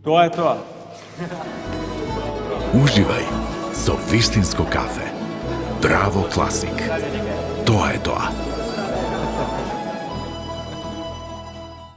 To je to. Uživaj so Vištinsko kafe. Bravo klasik. To je to.